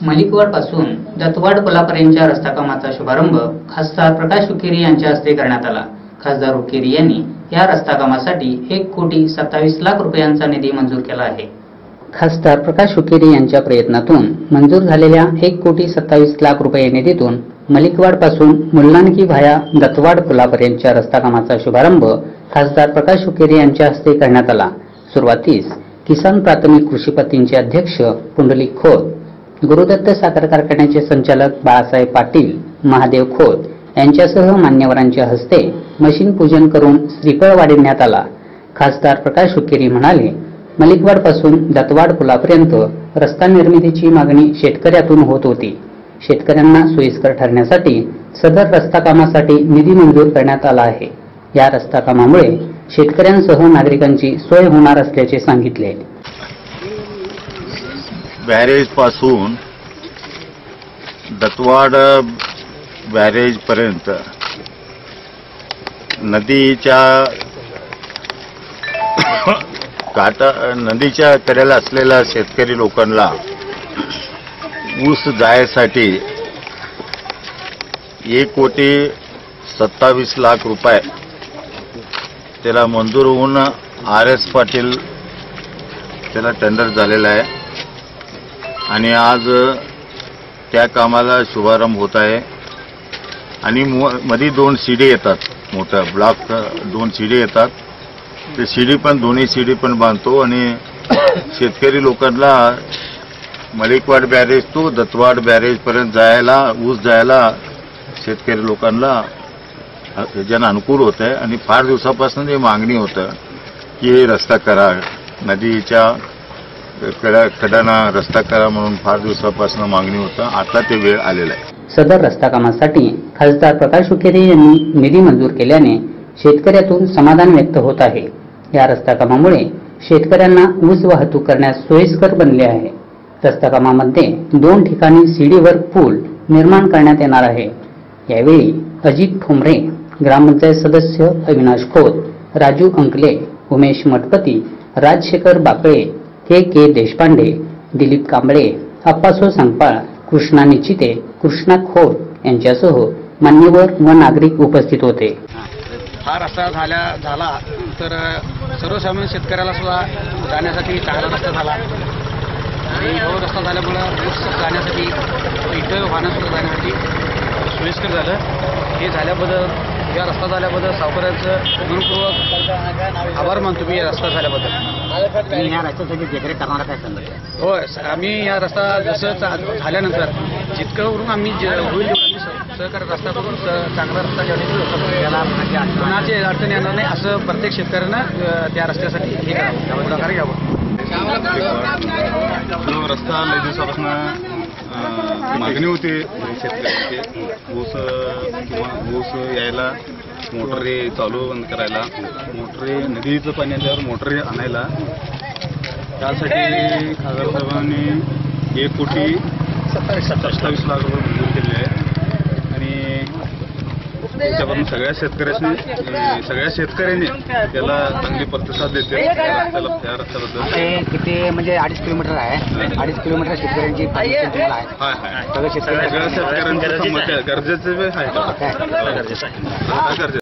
मलिकवाड पासून दत्तवाड पुलापर्यंतच्या रस्ता कामाचा शुभारंभ खासदार प्रकाश हुक्केरी यांच्या हस्ते करण्यात आला। खासदार हुक्केरी यांनी या रस्ता कामासाठी 1,27,00,000 रुपयांचा निधी मंजूर केला आहे। खासदार प्रकाश हुक्केरी यांच्या प्रयत्नातून मंजूर झालेल्या 1,27,00,000 रुपये निधीतून मलिकवाड पासून मुल्लानकी व्हाया दत्तवाड पुलापर्यंतच्या रस्ता कामाचा शुभारंभ खासदार प्रकाश हुक्केरी यांच्या हस्ते करण्यात आला। सुरुवातीस किसान प्राथमिक कृषी पत्तींचे अध्यक्ष पुंडलिक खोत, गुरुदत्त साखर कारखान्याचे संचालक बाळासाहेब पाटील, महादेव खोत यांच्यासह मान्यवरांच्या हस्ते मशीन पूजन करून श्रीफळ वाढविण्यात आला। खासदार प्रकाश हुक्केरी म्हणाले, मलिकवाड पासून दत्तवाड पुलापर्यंत रस्ता निर्मितीची मागणी शेतकऱ्यातून होत होती। शेतकऱ्यांना सोयीस्कर ठरण्यासाठी सदर रस्ता कामासाठी निधी मंजूर करण्यात आला आहे। या रस्ता कामामुळे शेतकऱ्यांसह नागरिकांची सोय होणार असल्याचे सांगितले। बॅरेज पासून दत्तवाड बॅरेज पर्यंत नदीच्या कडेला असलेल्या शेतकरी लोकांना ऊस जायसाठी 1,27,00,000 रुपये त्याला मंजूर होऊन RS पाटील त्याला टेंडर झालेला आहे आणि आज त्या कामाला शुभारंभ होत आहे। आणि मध्ये 2 शिडी येतात, मोठा ब्लॉक 2 शिडी येतात, ते शिडी पण दोन्ही शिडी पण बांधतो आणि शेतकरी लोकांना मलिकवाड बॅरेज तो दत्तवाड बॅरेज पर्यंत जायला ऊस जायला शेतकरी लोकांना ज्यांना अनुकूल होत आहे। आणि फार दिवसापासून ही मागणी होतं की रस्ता करा, नदीच्या कडाना रस्ता करा म्हणून फार दिवसापासून मागणी होतं। आता ते वेळ आलेला आहे। सदर रस्ता कामासाठी खासदार प्रकाश हुक्केरी यांनी निधी मंजूर केल्याने शेतकऱ्यातून समाधान व्यक्त होत आहे। या रस्ता कामामुळे शेतकऱ्यांना ऊस वाहतूक करण्यास सोयीस्कर बनले आहे। रस्ता कामामध्ये 2 ठिकाणी सीडीवर पूल निर्माण करण्यात येणार आहे। यावेळी अजित ठोंबरे, ग्रामपंचायत सदस्य अविनाश खोत, राजू अंकले, उमेश मठपती, राजशेखर बाकळे, के देशपांडे, दिलीप कांबळे, अप्पासो सांगपाळ, कृष्णा निचिते, कृष्णा खोत यांच्यासह मान्यवर व नागरिक उपस्थित होते। हा रस्ता झाला तर सर्वसामान्य शेतकऱ्याला सुद्धा जाण्यासाठी चांगला रस्ता झाला आणि हा रस्ता झाल्यामुळे ऊस जाण्यासाठी इतर वाहनं सुद्धा जाण्यासाठी सोयीस्कर झालं। हे झाल्याबद्दल, या रस्ता झाल्याबद्दल सावकारांचं मनपूर्वक आभार मानतो मी या रस्ता झाल्याबद्दल। या रस्त्यासाठी देखरेख करणारा काय सांगतो? होय, आम्ही या रस्ता जसं झाल्यानंतर जितकं करून आम्ही होईल सहकार्य रस्ता करून चांगला रस्ता कोणाची अडचण येणार नाही असं प्रत्येक शेतकऱ्यांना त्या रस्त्यासाठी हे करावं, पुढाकार घ्यावं। जो रस्ता लय दिवसापासून मागणी होती शेतकऱ्यांची, ऊस यायला, मोटरी चालू बंद करायला, मोटरी नदीचं पाणी आल्यावर मोटरी आणायला, त्यासाठी खासदार साहेबांनी 1,27,00,000 रुपये मंजूर केले आहे। आणि त्याच्यापासून सगळ्या शेतकऱ्यांनी त्याला चांगली प्रतिसाद देते त्या रस्त्याबद्दल। किती म्हणजे 2.5 किलोमीटर आहे, 2.5 किलोमीटर शेतकऱ्यांची सगळ्या शेतकऱ्यांचं गरजेचं आहे।